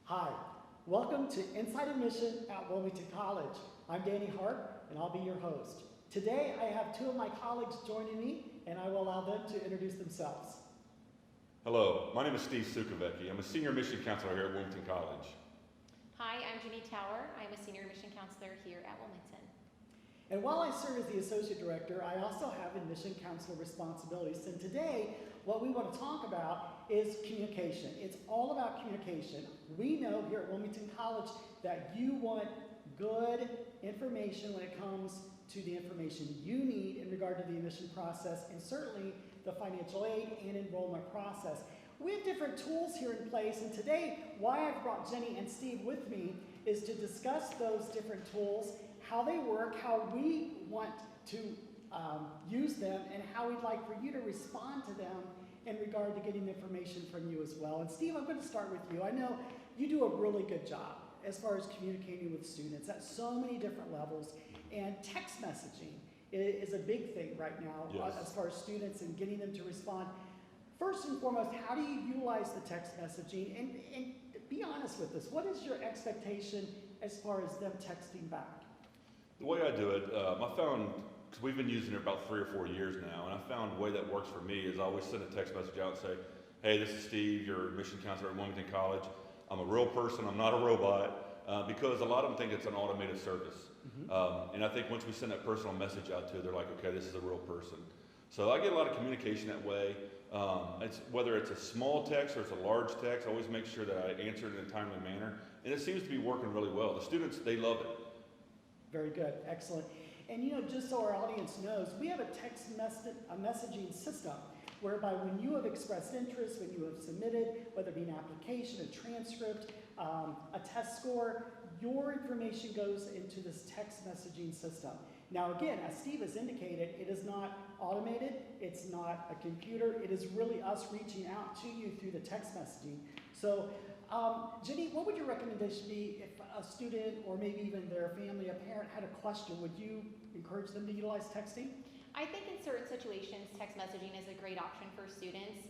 Hi, welcome to Inside Admission at Wilmington College. I'm Danny Hart, and I'll be your host. Today, I have two of my colleagues joining me, and I will allow them to introduce themselves. Hello, my name is Steve Cukovecki. I'm a senior admission counselor here at Wilmington College. Hi, I'm Jenny Tower. I'm a senior admission counselor here at Wilmington. And while I serve as the associate director, I also have admission counselor responsibilities. And today, what we want to talk about is communication. It's all about communication. We know here at Wilmington College that you want good information when it comes to the information you need in regard to the admission process and certainly the financial aid and enrollment process. We have different tools here in place, and today, why I've brought Jenny and Steve with me is to discuss those different tools, how they work, how we want to use them, and how we'd like for you to respond to them in regard to getting information from you as well. And Steve, I'm going to start with you. I know you do a really good job as far as communicating with students at so many different levels, and text messaging is a big thing right now. Yes. As far as students and getting them to respond. First and foremost, how do you utilize the text messaging? And be honest with us, what is your expectation as far as them texting back? The way I do it, I found, because we've been using it about 3 or 4 years now, and I found a way that works for me is I always send a text message out and say, hey, this is Steve, your admission counselor at Wilmington College. I'm a real person, I'm not a robot, because a lot of them think it's an automated service. And I think once we send that personal message out to, they're like, okay, this is a real person. So I get a lot of communication that way. Whether it's a small text or it's a large text, I always make sure that I answer it in a timely manner. And it seems to be working really well. The students, they love it. Very good, excellent. And you know, just so our audience knows, we have a text messaging system whereby when you have expressed interest, when you have submitted, whether it be an application, a transcript, a test score, your information goes into this text messaging system. Now again, as Steve has indicated, it is not automated, it's not a computer, it is really us reaching out to you through the text messaging. So, Jenny, what would your recommendation be if a student or maybe even their family, a parent had a question? Would you encourage them to utilize texting? I think in certain situations, text messaging is a great option for students.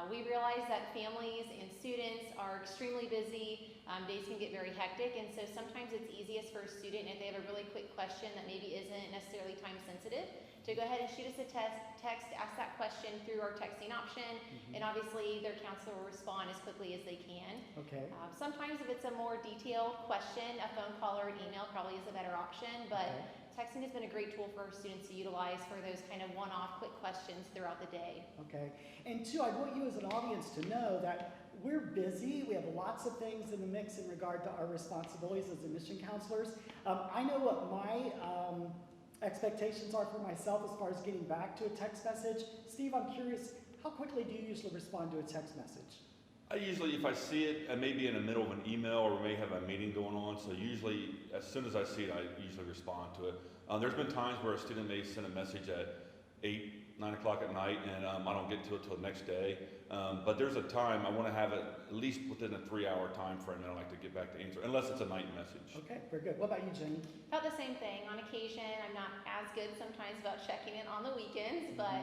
We realize that families and students are extremely busy. Days can get very hectic, and so sometimes it's easiest for a student if they have a really quick question that maybe isn't necessarily time sensitive to go ahead and shoot us a text, ask that question through our texting option, and obviously their counselor will respond as quickly as they can. Okay. Sometimes if it's a more detailed question, a phone call or an email probably is a better option, but texting has been a great tool for our students to utilize for those kind of one-off quick questions throughout the day. Okay. And two, I want you as an audience to know that we're busy. We have lots of things in the mix in regard to our responsibilities as admission counselors. I know what my expectations are for myself as far as getting back to a text message. Steve, I'm curious, how quickly do you usually respond to a text message? I usually, if I see it, I may be in the middle of an email or we may have a meeting going on, so usually, as soon as I see it, I usually respond to it. There's been times where a student may send a message at 8, 9 o'clock at night, and I don't get to it till the next day. But there's a time I want to have it at least within a 3-hour time frame that I like to get back to answer, unless it's a night message. Okay, very good. What about you, Jenny? About the same thing. On occasion, I'm not as good sometimes about checking in on the weekends, but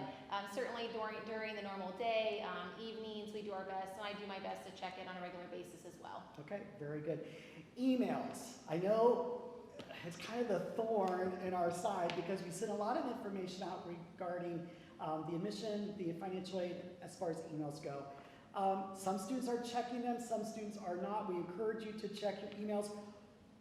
certainly during the normal day, evenings, we do our best, and I do my best to check it on a regular basis as well. Okay, very good. Emails. I know it's kind of the thorn in our side because we send a lot of information out regarding the admission, the financial aid, as far as emails go. Some students are checking them, some students are not. We encourage you to check your emails.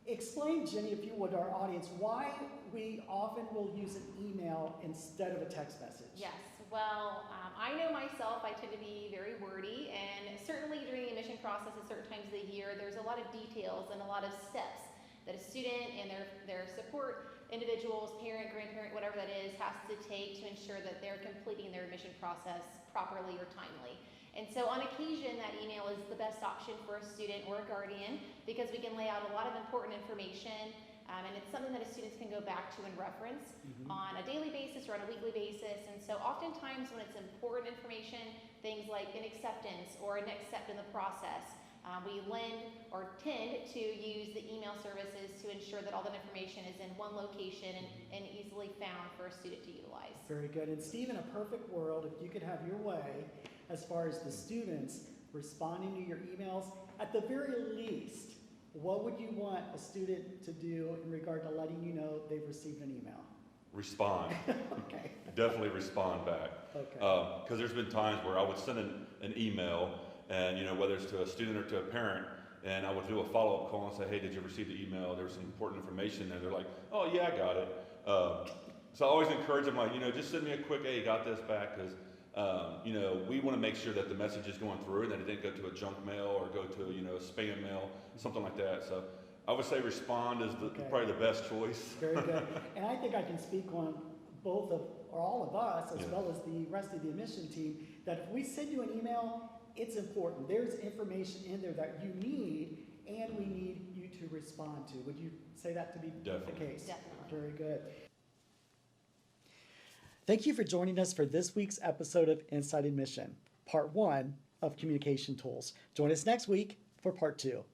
Explain, Jenny, if you would, to our audience, why we often will use an email instead of a text message. Yes, well, I know myself, I tend to be very wordy, and certainly during the admission process at certain times of the year, there's a lot of details and a lot of steps that a student and their support individuals, parent, grandparent, whatever that is, has to take to ensure that they're completing their admission process properly or timely. And so on occasion, that email is the best option for a student or a guardian because we can lay out a lot of important information, and it's something that students can go back to and reference on a daily basis or on a weekly basis. And so oftentimes when it's important information, things like an acceptance or a next step in the process, we tend to use the email services to ensure that all that information is in one location and easily found for a student to utilize. Very good. And Steve, in a perfect world, if you could have your way, as far as the students responding to your emails. At the very least, what would you want a student to do in regard to letting you know they've received an email? Respond. Okay. Definitely respond back. Okay. Because there's been times where I would send an email, and whether it's to a student or to a parent, and I would do a follow-up call and say, hey, did you receive the email? There was some important information there. They're like, oh yeah, I got it. So I always encourage them, like, just send me a quick, hey, got this back, because we want to make sure that the message is going through and that it didn't go to a junk mail or go to a spam mail, something like that. So I would say respond is probably the best choice. Very good. And I think I can speak on both of, or all of us, as well as the rest of the admission team, that if we send you an email, it's important. There's information in there that you need, and we need you to respond to. Would you say that to be the case? Definitely. Very good. Thank you for joining us for this week's episode of Inside Admission, Part 1 of Communication Tools. Join us next week for Part 2.